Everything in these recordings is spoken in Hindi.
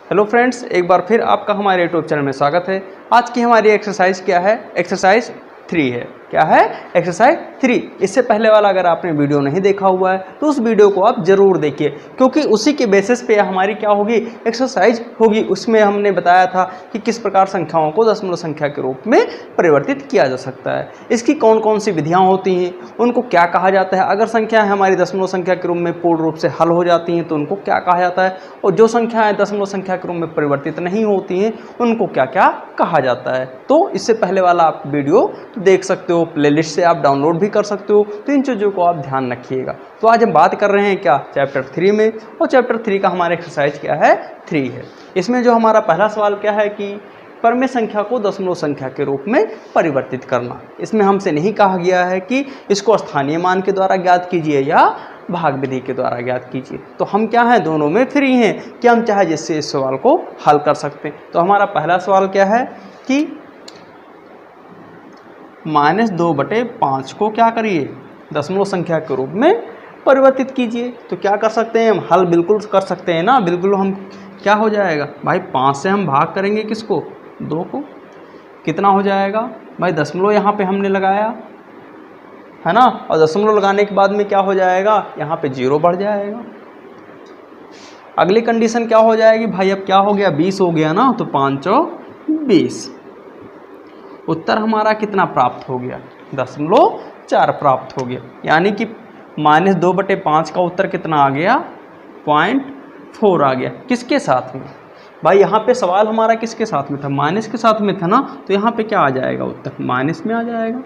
हेलो फ्रेंड्स, एक बार फिर आपका हमारे यूट्यूब चैनल में स्वागत है। आज की हमारी एक्सरसाइज क्या है? एक्सरसाइज 3 है। क्या है? एक्सरसाइज 3। इससे पहले वाला अगर आपने वीडियो नहीं देखा हुआ है तो उस वीडियो को आप जरूर देखिए, क्योंकि उसी के बेसिस पे हमारी क्या होगी, एक्सरसाइज होगी। उसमें हमने बताया था कि किस प्रकार संख्याओं को दशमलव संख्या के रूप में परिवर्तित किया जा सकता है, इसकी कौन कौन सी विधियाँ होती हैं, उनको क्या कहा जाता है। अगर संख्याएँ हमारी दशमलव संख्या के रूप में पूर्ण रूप से हल हो जाती हैं तो उनको क्या कहा जाता है, और जो संख्याएँ दशमलव संख्या के रूप में परिवर्तित नहीं होती हैं उनको क्या क्या कहा जाता है। तो इससे पहले वाला आप वीडियो देख सकते हो, प्लेलिस्ट से आप डाउनलोड भी कर सकते हो। तो इन चीज़ों को आप ध्यान रखिएगा। तो आज हम बात कर रहे हैं क्या, चैप्टर 3 में, और चैप्टर 3 का हमारा एक्सरसाइज क्या है, 3 है। इसमें जो हमारा पहला सवाल क्या है कि परमेय संख्या को दशमलव संख्या के रूप में परिवर्तित करना। इसमें हमसे नहीं कहा गया है कि इसको स्थानीय मान के द्वारा ज्ञात कीजिए या भाग विधि के द्वारा ज्ञात कीजिए। तो हम क्या हैं, दोनों में फ्री हैं कि हम चाहे जिससे इस सवाल को हल कर सकते हैं। तो हमारा पहला सवाल क्या है कि -2/5 को क्या करिए, दशमलव संख्या के रूप में परिवर्तित कीजिए। तो क्या कर सकते हैं हम, हल बिल्कुल कर सकते हैं ना, बिल्कुल। हम क्या हो जाएगा भाई, 5 से हम भाग करेंगे किसको, 2 को। कितना हो जाएगा भाई, दशमलव यहाँ पे हमने लगाया है ना, और दशमलव लगाने के बाद में क्या हो जाएगा, यहाँ पे 0 बढ़ जाएगा। अगली कंडीशन क्या हो जाएगी भाई, अब क्या हो गया, 20 हो गया ना, तो 5 और 20। उत्तर हमारा कितना प्राप्त हो गया, 0.4 प्राप्त हो गया। यानी कि -2/5 का उत्तर कितना आ गया, 0.4 आ गया। किसके साथ में भाई, यहाँ पे सवाल हमारा किसके साथ में था, माइनस के साथ में था ना, तो यहाँ पे क्या आ जाएगा, उत्तर माइनस में आ जाएगा,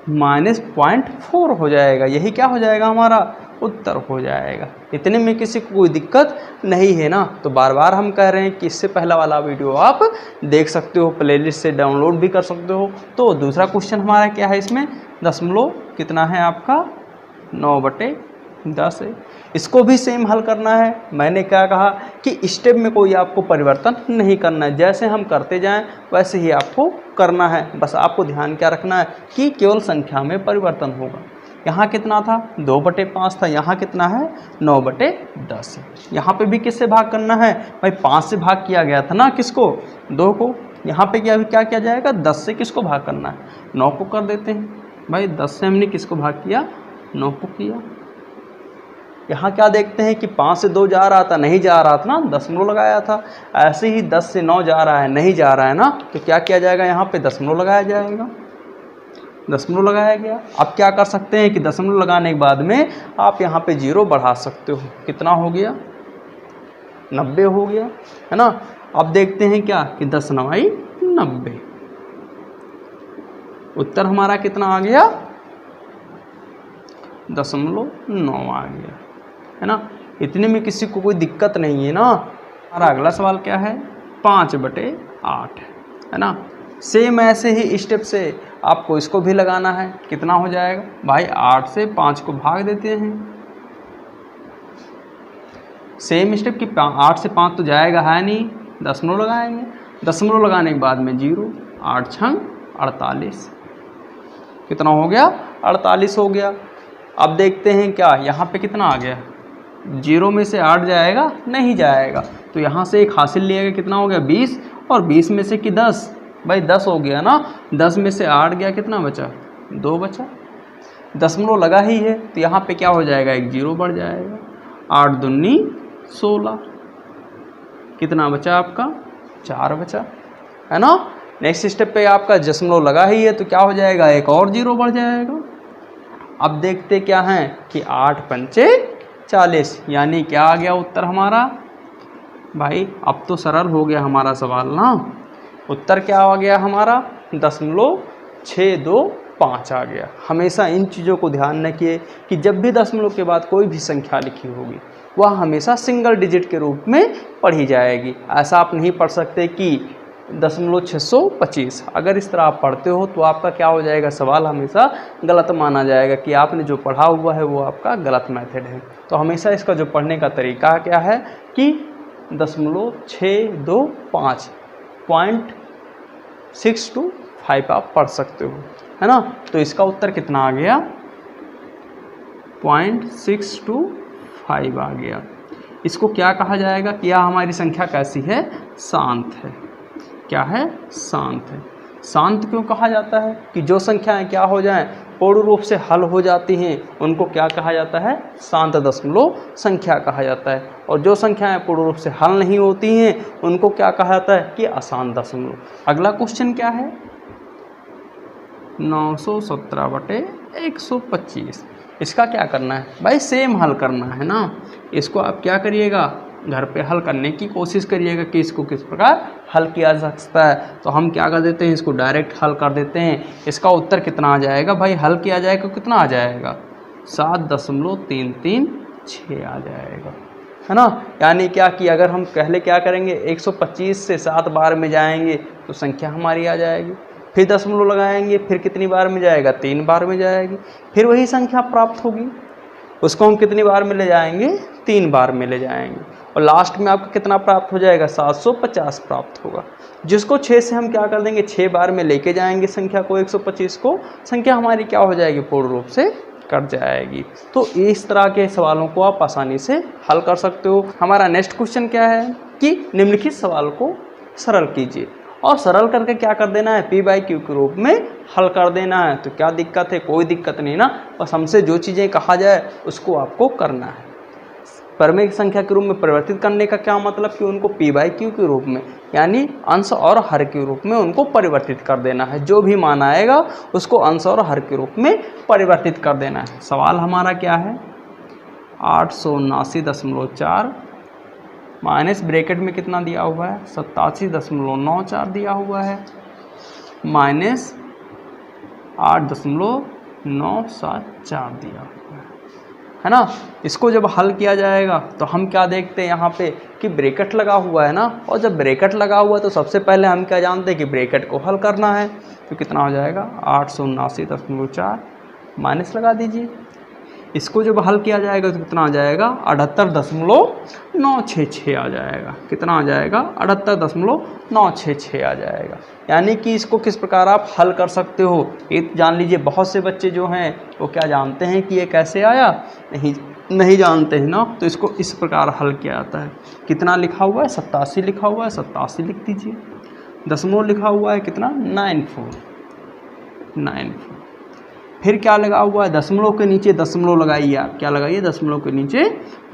-0.4 हो जाएगा। यही क्या हो जाएगा, हमारा उत्तर हो जाएगा। इतने में किसी को कोई दिक्कत नहीं है ना। तो बार बार हम कह रहे हैं कि इससे पहला वाला वीडियो आप देख सकते हो, प्लेलिस्ट से डाउनलोड भी कर सकते हो। तो दूसरा क्वेश्चन हमारा क्या है, इसमें दशमलव कितना है आपका, 9/10 है। इसको भी सेम हल करना है। मैंने क्या कहा कि स्टेप में कोई आपको परिवर्तन नहीं करना है, जैसे हम करते जाएं वैसे ही आपको करना है। बस आपको ध्यान क्या रखना है कि केवल संख्या में परिवर्तन होगा। यहाँ कितना था, 2/5 था, यहाँ कितना है, 9/10 है। यहाँ पे भी किससे भाग करना है भाई, 5 से भाग किया गया था ना, किसको, 2 को। यहाँ पे क्या किया जाएगा, 10 से किसको भाग करना है, 9 को कर देते हैं भाई। 10 से हमने किसको भाग किया, 9 को किया। यहाँ क्या देखते हैं कि 5 से 2 जा रहा था, नहीं जा रहा था ना, दशमलव लगाया था। ऐसे ही 10 से 9 जा रहा है, नहीं जा रहा है ना, तो क्या किया जाएगा, यहाँ पे दशमलव लगाया जाएगा। दशमलव लगाया गया। अब क्या कर सकते हैं कि दशमलव लगाने के बाद में आप यहाँ पे 0 बढ़ा सकते हो। कितना हो गया, 90 हो गया, है ना। अब देखते हैं क्या कि 10×9 = 90। उत्तर हमारा कितना आ गया, 0.9 आ गया, है ना। इतने में किसी को कोई दिक्कत नहीं है ना। हमारा अगला सवाल क्या है, 5/8 है ना। सेम ऐसे ही स्टेप से आपको इसको भी लगाना है। कितना हो जाएगा भाई, 8 से 5 को भाग देते हैं। सेम स्टेप कि 8 से 5 तो जाएगा है नहीं, दशमलव लगाएंगे। दशमलव लगाने के बाद में 0, 8×6 = 48। कितना हो गया, 48 हो गया। अब देखते हैं क्या, यहाँ पे कितना आ गया, 0 में से 8 जाएगा, नहीं जाएगा, तो यहाँ से एक हासिल लिएगा। कितना हो गया, 20, और 20 में से कि 10 भाई, 10 हो गया ना। 10 में से 8 गया, कितना बचा, 2 बचा। दशमलव लगा ही है तो यहाँ पे क्या हो जाएगा, एक 0 बढ़ जाएगा। 8×2 = 16। कितना बचा आपका, 4 बचा, है ना। नेक्स्ट स्टेप पे आपका दशमलव लगा ही है तो क्या हो जाएगा, एक और 0 बढ़ जाएगा। अब देखते क्या हैं कि 8×5 = 40, यानी क्या आ गया उत्तर हमारा भाई। अब तो सरल हो गया हमारा सवाल ना। उत्तर क्या आ गया हमारा, 0.625 आ गया। हमेशा इन चीज़ों को ध्यान रखिए कि जब भी दशमलव के बाद कोई भी संख्या लिखी होगी वह हमेशा सिंगल डिजिट के रूप में पढ़ी जाएगी। ऐसा आप नहीं पढ़ सकते कि 0.625। अगर इस तरह आप पढ़ते हो तो आपका क्या हो जाएगा, सवाल हमेशा गलत माना जाएगा कि आपने जो पढ़ा हुआ है वो आपका गलत मेथड है। तो हमेशा इसका जो पढ़ने का तरीका क्या है कि 0.625 0.625 आप पढ़ सकते हो, है ना। तो इसका उत्तर कितना आ गया, 0.625 आ गया। इसको क्या कहा जाएगा कि यह हमारी संख्या कैसी है, शांत है। क्या है, शांत है। शांत क्यों कहा जाता है कि जो संख्याएं क्या हो जाएं, पूर्ण रूप से हल हो जाती हैं, उनको क्या कहा जाता है, शांत दशमलव संख्या कहा जाता है। और जो संख्याएं पूर्ण रूप से हल नहीं होती हैं उनको क्या कहा जाता है कि अशांत दशमलव। अगला क्वेश्चन क्या है, 917/125। इसका क्या करना है भाई, सेम हल करना है ना। इसको आप क्या करिएगा, घर पे हल करने की कोशिश करिएगा कि इसको किस प्रकार हल किया जा सकता है। तो हम क्या कर देते हैं, इसको डायरेक्ट हल कर देते हैं। इसका उत्तर कितना आ जाएगा भाई, हल किया जाएगा कितना आ जाएगा, 7.336 आ जाएगा, है ना। यानी क्या कि अगर हम पहले क्या करेंगे, 125 से 7 बार में जाएंगे तो संख्या हमारी आ जाएगी, फिर दशमलव लगाएंगे, फिर कितनी बार में जाएगा, 3 बार में जाएगी, फिर वही संख्या प्राप्त होगी। उसको हम कितनी बार में ले जाएंगे, 3 बार में ले जाएंगे, और लास्ट में आपको कितना प्राप्त हो जाएगा, 750 प्राप्त होगा। जिसको 6 से हम क्या कर देंगे, 6 बार में लेके जाएंगे संख्या को, 125 को, संख्या हमारी क्या हो जाएगी, पूर्ण रूप से कट जाएगी। तो इस तरह के सवालों को आप आसानी से हल कर सकते हो। हमारा नेक्स्ट क्वेश्चन क्या है कि निम्नलिखित सवाल को सरल कीजिए, और सरल करके क्या कर देना है, P/Q के रूप में हल कर देना है। तो क्या दिक्कत है, कोई दिक्कत नहीं ना, बस हमसे जो चीज़ें कहा जाए उसको आपको करना है। परमेय संख्या के रूप में परिवर्तित करने का क्या मतलब कि उनको P/Q के रूप में, यानी अंश और हर के रूप में उनको परिवर्तित कर देना है। जो भी मान आएगा उसको अंश और हर के रूप में परिवर्तित कर देना है। सवाल हमारा क्या है, 879.4 माइनस ब्रैकेट में कितना दिया हुआ है, 87.94 दिया हुआ है, माइनस 8.974 दिया हुआ है ना। इसको जब हल किया जाएगा तो हम क्या देखते हैं यहाँ पे कि ब्रैकेट लगा हुआ है ना, और जब ब्रैकेट लगा हुआ है तो सबसे पहले हम क्या जानते हैं कि ब्रैकेट को हल करना है। तो कितना हो जाएगा, 879.4 माइनस लगा दीजिए। इसको जब हल किया जाएगा तो कितना आ जाएगा, 78.966 आ जाएगा। कितना आ जाएगा, 78.966 आ जाएगा। यानी कि इसको किस प्रकार आप हल कर सकते हो, ये जान लीजिए। बहुत से बच्चे जो हैं वो क्या जानते हैं कि ये कैसे आया, नहीं जानते हैं ना। तो इसको इस प्रकार हल किया जाता है। कितना लिखा हुआ है, 87 लिखा हुआ है, 87 लिख दीजिए। दशमलव लिखा हुआ है कितना, 94। फिर क्या लगा हुआ है, दशमलव के नीचे दशमलव लगाइए आप, क्या लगाइए, दशमलव के नीचे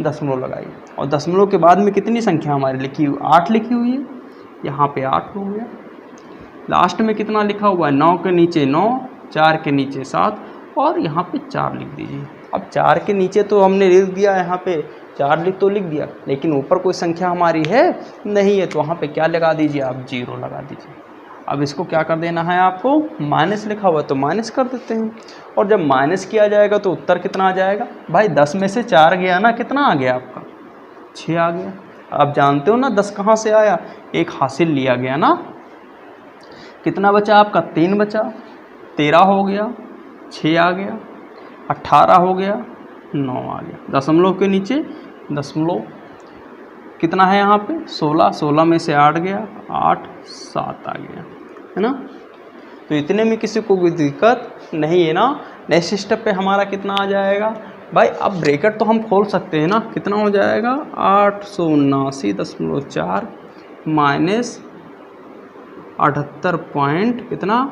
दशमलव लगाइए। और दशमलव के बाद में कितनी संख्या हमारी लिखी हुई, 8 लिखी हुई है, यहाँ पे 8 हो गया। लास्ट में कितना लिखा हुआ है, 9 के नीचे 9, 4 के नीचे 7, और यहाँ पे 4 लिख दीजिए। अब 4 के नीचे तो हमने लिख दिया, यहाँ पे 4 लिख दिया, लेकिन ऊपर कोई संख्या हमारी है नहीं है, तो वहाँ पे क्या लगा दीजिए आप, 0 लगा दीजिए। अब इसको क्या कर देना है आपको, माइनस लिखा हुआ तो माइनस कर देते हैं। और जब माइनस किया जाएगा तो उत्तर कितना आ जाएगा भाई, 10 में से 4 गया ना, कितना आ गया आपका, 6 आ गया। आप जानते हो ना 10 कहाँ से आया, एक हासिल लिया गया ना। कितना बचा आपका, 3 बचा, 13 हो गया, 6 आ गया, 18 हो गया, 9 आ गया। दशमलव के नीचे दशमलव कितना है यहाँ पे, 16 में से 8 गया, 8, 7 आ गया, है ना। तो इतने में किसी को कोई दिक्कत नहीं है ना। नेक्स्ट स्टेप पे हमारा कितना आ जाएगा भाई, अब ब्रैकेट तो हम खोल सकते हैं ना। कितना हो जाएगा, 879.4 माइनस 78 कितना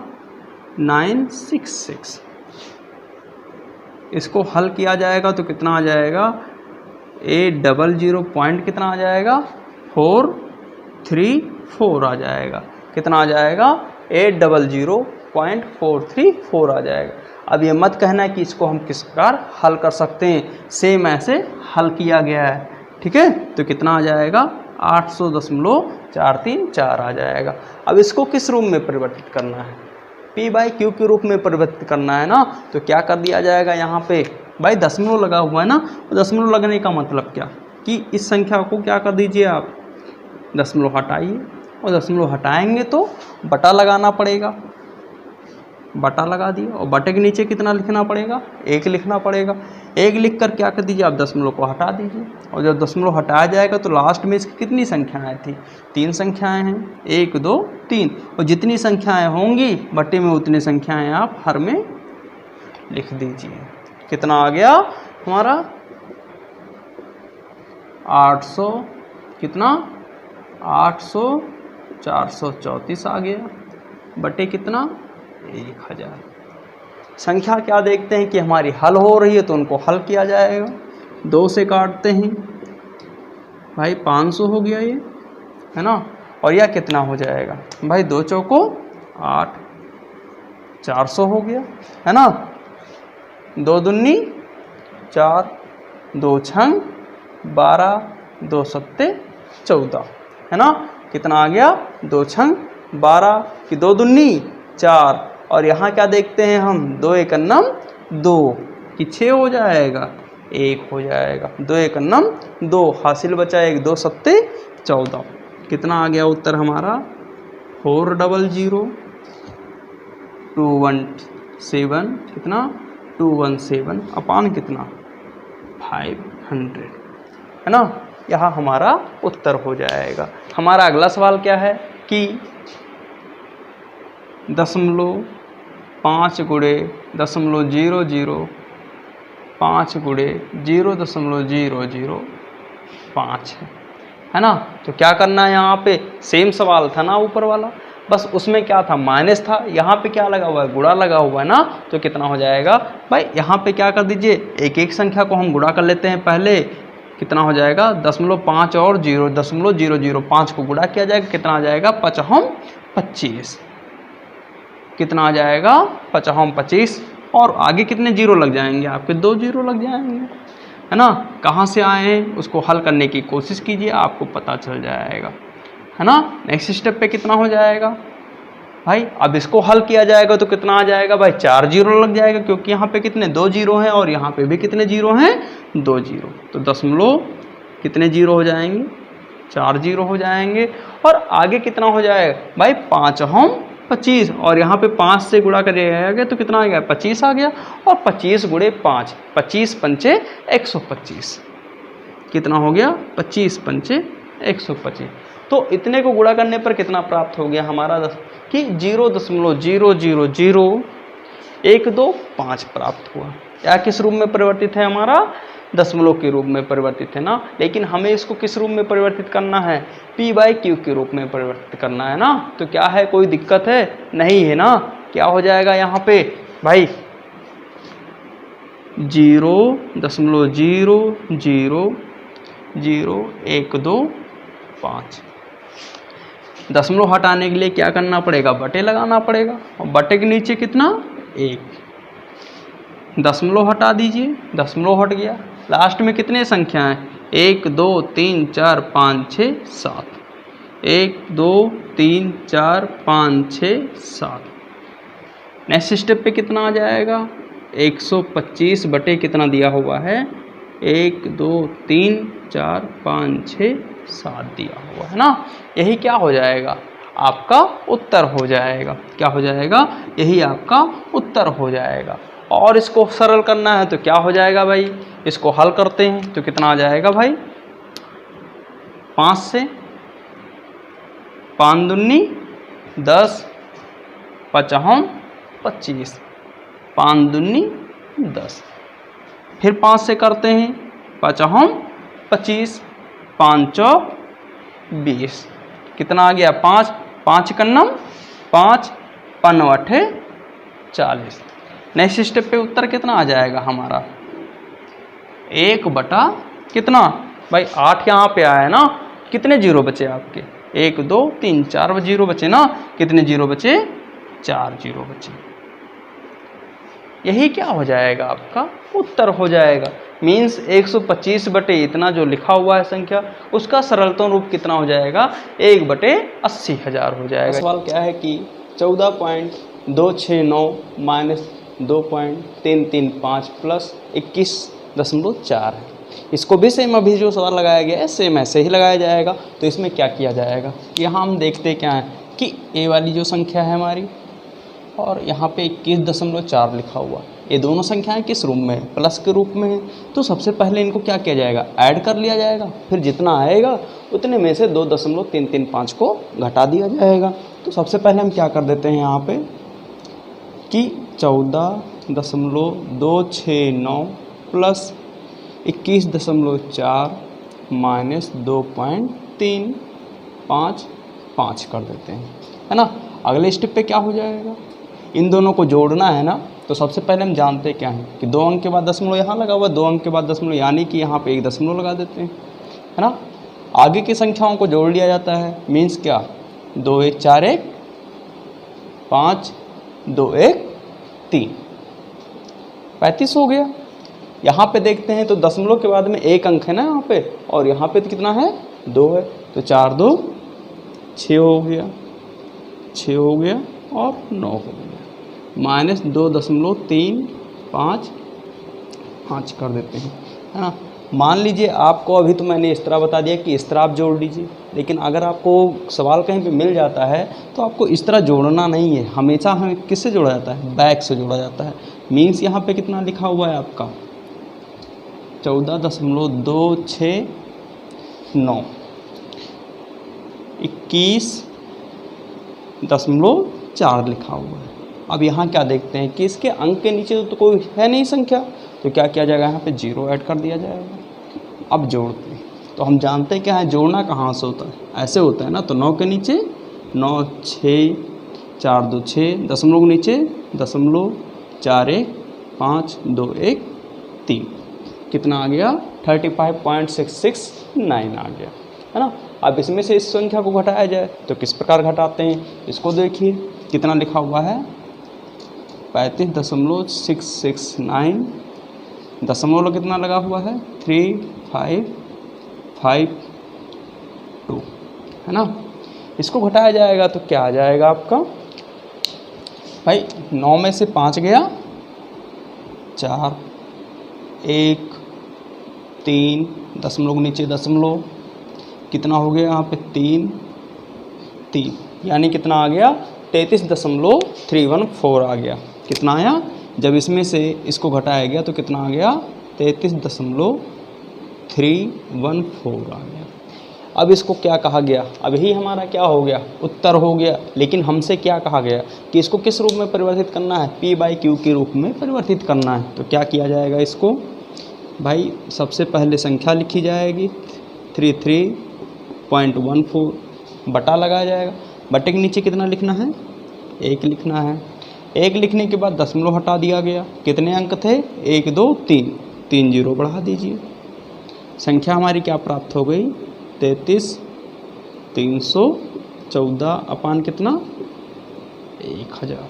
966। इसको हल किया जाएगा तो कितना आ जाएगा, 800 कितना आ जाएगा, 434 आ जाएगा। कितना आ जाएगा, 800.434 आ जाएगा। अब ये मत कहना कि इसको हम किस प्रकार हल कर सकते हैं, सेम ऐसे हल किया गया है, ठीक है। तो कितना आ जाएगा, 800.434 आ जाएगा। अब इसको किस रूप में परिवर्तित करना है, P/Q के रूप में परिवर्तित करना है ना। तो क्या कर दिया जाएगा, यहाँ पे भाई दशमलव लगा हुआ है ना। दशमलव लगने का मतलब क्या कि इस संख्या को क्या कर दीजिए आप, दशमलव हटाइए, और दशमलव हटाएंगे तो बटा लगाना पड़ेगा। बटा लगा दिया, और बटे के नीचे कितना लिखना पड़ेगा, 1 लिखना पड़ेगा। 1 लिख कर क्या कर दीजिए आप, दशमलव को हटा दीजिए। और जब दशमलव हटाया जाएगा तो लास्ट में इसकी कितनी संख्याएं थी, 3 संख्याएं हैं, 1 2 3। और जितनी संख्याएं होंगी बटे में उतनी संख्याएं आप हर में लिख दीजिए। कितना आ गया हमारा, 800 कितना 434 आ गया बटे कितना 1000। संख्या क्या देखते हैं कि हमारी हल हो रही है तो उनको हल किया जाएगा। 2 से काटते हैं भाई 500 हो गया ये, है ना। और यह कितना हो जाएगा भाई 2 चौको 8, 400 हो गया, है ना। 2 दूनी 4, 2 छंग 12, 2 सत्ते 14, है ना। कितना आ गया 2 छंग 12 की 2 दूनी 4, और यहाँ क्या देखते हैं हम 2 एकन्नम 2 कि 6 हो जाएगा 1 हो जाएगा, 2 एकन्नम 2 हासिल बचा 1, 2 सत्ते 14। कितना आ गया उत्तर हमारा 400 217 कितना 217 अपान कितना 500, है ना। यहाँ हमारा उत्तर हो जाएगा। हमारा अगला सवाल क्या है कि 0.5 गुणे 0.00 5 गुणे 0.005 है ना। तो क्या करना है यहाँ पे सेम सवाल था ना ऊपर वाला, बस उसमें क्या था माइनस था, यहाँ पे क्या लगा हुआ है गुणा लगा हुआ है ना। तो कितना हो जाएगा भाई यहाँ पे क्या कर दीजिए एक एक संख्या को हम गुणा कर लेते हैं पहले। कितना हो जाएगा 0.5 और 0.005 को गुणा किया जाएगा, कितना आ जाएगा 25। कितना आ जाएगा 25 और आगे कितने जीरो लग जाएंगे आपके 2 जीरो लग जाएंगे, है ना। कहाँ से आए हैं उसको हल करने की कोशिश कीजिए, आपको पता चल जाएगा, है ना। नेक्स्ट स्टेप पे कितना हो जाएगा भाई, अब इसको हल किया जाएगा तो कितना आ जाएगा भाई 4 जीरो लग जाएगा, क्योंकि यहाँ पे कितने 2 जीरो हैं और यहाँ पे भी कितने जीरो हैं 2 जीरो। तो दशमलव कितने जीरो हो जाएंगे 4 जीरो हो जाएंगे। और आगे कितना हो जाएगा भाई 5 हम 25 और यहाँ पे 5 से गुणा करिएगा तो कितना आ गया 25 आ गया। और 25 गुणे 5 25 पंचे 125 कितना हो गया 25 पंचे 125। तो इतने को गुणा करने पर कितना प्राप्त हो गया हमारा कि 0.00012 प्राप्त हुआ। या किस रूप में परिवर्तित है हमारा दशमलव के रूप में परिवर्तित है ना। लेकिन हमें इसको किस रूप में परिवर्तित करना है p/q के रूप में परिवर्तित करना है ना। तो क्या है कोई दिक्कत है नहीं है ना। क्या हो जाएगा यहाँ पे भाई 0.0000125। दशमलव हटाने के लिए क्या करना पड़ेगा बटे लगाना पड़ेगा, और बटे के नीचे कितना 1 दशमलव हटा दीजिए, दशमलव हट गया। लास्ट में कितने संख्या हैं 1 2 3 4 5 6 7 1 2 3 4 5 6 7। नेक्स्ट स्टेप पे कितना आ जाएगा 125 बटे कितना दिया हुआ है 1 2 3 4 5 6 7 दिया हुआ है ना। यही क्या हो जाएगा आपका उत्तर हो जाएगा। क्या हो जाएगा यही आपका उत्तर हो जाएगा। और इसको सरल करना है तो क्या हो जाएगा भाई, इसको हल करते हैं तो कितना आ जाएगा भाई 5 से 5 दूनी 10 55 25 5 दूनी 10। फिर 5 से करते हैं 55 25 5 चौक 20 कितना आ गया 5 5 कन्नम 5 5 40। नेक्स्ट स्टेप पे उत्तर कितना आ जाएगा हमारा 1 बटा कितना भाई 8 यहाँ पे आया है ना। कितने जीरो बचे आपके 1 2 3 4 जीरो बचे ना। कितने जीरो बचे 4 जीरो बचे। यही क्या हो जाएगा आपका उत्तर हो जाएगा। मीन्स 125 बटे इतना जो लिखा हुआ है संख्या उसका सरलतम रूप कितना हो जाएगा 1 बटे 80,000 हो जाएगा। सवाल क्या है कि 14.269 माइनस 2.335 प्लस 21.4 है। इसको भी सेम अभी जो सवाल लगाया गया है सेम ऐसे ही लगाया जाएगा। तो इसमें क्या किया जाएगा यहाँ हम देखते क्या है कि ए वाली जो संख्या है हमारी और यहाँ पे 21.4 लिखा हुआ, ये दोनों संख्याएं किस रूप में है प्लस के रूप में है। तो सबसे पहले इनको क्या किया जाएगा ऐड कर लिया जाएगा, फिर जितना आएगा उतने में से 2.335 को घटा दिया जाएगा। तो सबसे पहले हम क्या कर देते हैं यहाँ पे कि 14.269 प्लस 21.4 -2.355 कर देते हैं, है ना। अगले स्टेप पे क्या हो जाएगा, इन दोनों को जोड़ना है ना, तो सबसे पहले हम जानते क्या हैं कि 2 अंक के बाद दशमलव यहाँ लगा हुआ है, 2 अंक के बाद दशमलव, यानी कि यहाँ पे एक दशमलव लगा देते हैं, है ना। आगे की संख्याओं को जोड़ लिया जाता है, मीन्स क्या, 2 1 4 1 5 2 1 3 35 हो गया। यहाँ पे देखते हैं तो दशमलव के बाद में एक अंक है ना यहाँ पे, और यहाँ पे तो कितना है, 2 है, तो 4 2 6 हो गया, 6 हो गया और 9 हो गया, -2.355 कर देते हैं, है ना। मान लीजिए आपको अभी तो मैंने इस तरह बता दिया कि इस तरह आप जोड़ लीजिए, लेकिन अगर आपको सवाल कहीं पे मिल जाता है तो आपको इस तरह जोड़ना नहीं है, हमेशा हमें किससे जोड़ा जाता है, बैक से जोड़ा जाता है। मीन्स यहाँ पे कितना लिखा हुआ है आपका 14.269, 21.4 लिखा हुआ है। अब यहाँ क्या देखते हैं कि इसके अंक के नीचे तो कोई है नहीं संख्या, तो क्या किया जाएगा, यहाँ पे 0 ऐड कर दिया जाएगा। अब जोड़ते हैं तो हम जानते हैं क्या है, जोड़ना कहाँ से होता है, ऐसे होता है ना। तो 9 के नीचे 9 6 4 2 6, दशमलव के नीचे दशमलव 4 1 5 2 1 3, कितना आ गया, 35.669 आ गया, है ना। अब इसमें से इस संख्या को घटाया जाए तो किस प्रकार घटाते हैं, इसको देखिए कितना लिखा हुआ है, 35.669, दशमलव कितना लगा हुआ है, 3552, है ना। इसको घटाया जाएगा तो क्या आ जाएगा आपका भाई, 9 में से 5 गया 4 1 3, दशमलव के नीचे दशमलव, कितना हो गया यहाँ पे 3 3, यानी कितना आ गया 33.314 आ गया। कितना आया, जब इसमें से इसको घटाया गया तो कितना आ गया, 33.314 आ गया। अब इसको क्या कहा गया, अब यही हमारा क्या हो गया, उत्तर हो गया। लेकिन हमसे क्या कहा गया कि इसको किस रूप में परिवर्तित करना है, P/Q के रूप में परिवर्तित करना है। तो क्या किया जाएगा, इसको भाई सबसे पहले संख्या लिखी जाएगी 33.14, बटा लगाया जाएगा। बटे के नीचे कितना लिखना है, 1 लिखना है। 1 लिखने के बाद दशमलव हटा दिया गया, कितने अंक थे, 1 2 3, 3 0 बढ़ा दीजिए, संख्या हमारी क्या प्राप्त हो गई, 33,314 अपान कितना, 1000,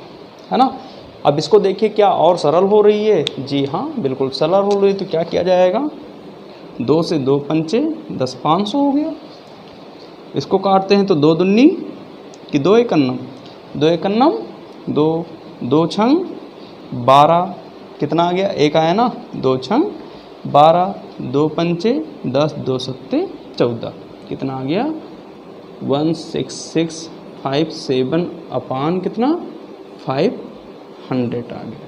है ना। अब इसको देखिए क्या और सरल हो रही है, जी हाँ बिल्कुल सरल हो रही है। तो क्या किया जाएगा, 2 से 2 पंचे 10 500 हो गया। इसको काटते हैं तो 2 दूनी कि 2 एकन्नम, 2 एकन्नम 2, 2 छंग 12, कितना आ गया, 1 आया ना, 2 छंग 12, 2 पंचे 10, 2 सत्ते 14, कितना आ गया 16657 अपान कितना 500 आ गया।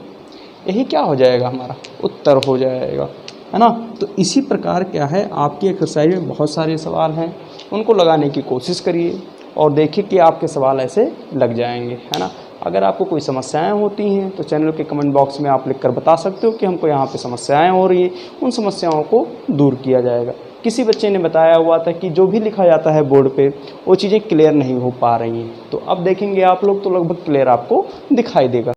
यही क्या हो जाएगा, हमारा उत्तर हो जाएगा, है ना। तो इसी प्रकार क्या है, आपकी एक्सरसाइज में बहुत सारे सवाल हैं, उनको लगाने की कोशिश करिए और देखिए कि आपके सवाल ऐसे लग जाएंगे, है ना। अगर आपको कोई समस्याएं होती हैं तो चैनल के कमेंट बॉक्स में आप लिखकर बता सकते हो कि हमको यहाँ पे समस्याएं हो रही हैं, उन समस्याओं को दूर किया जाएगा। किसी बच्चे ने बताया हुआ था कि जो भी लिखा जाता है बोर्ड पे वो चीज़ें क्लियर नहीं हो पा रही हैं, तो अब देखेंगे आप लोग तो लगभग क्लियर आपको दिखाई देगा।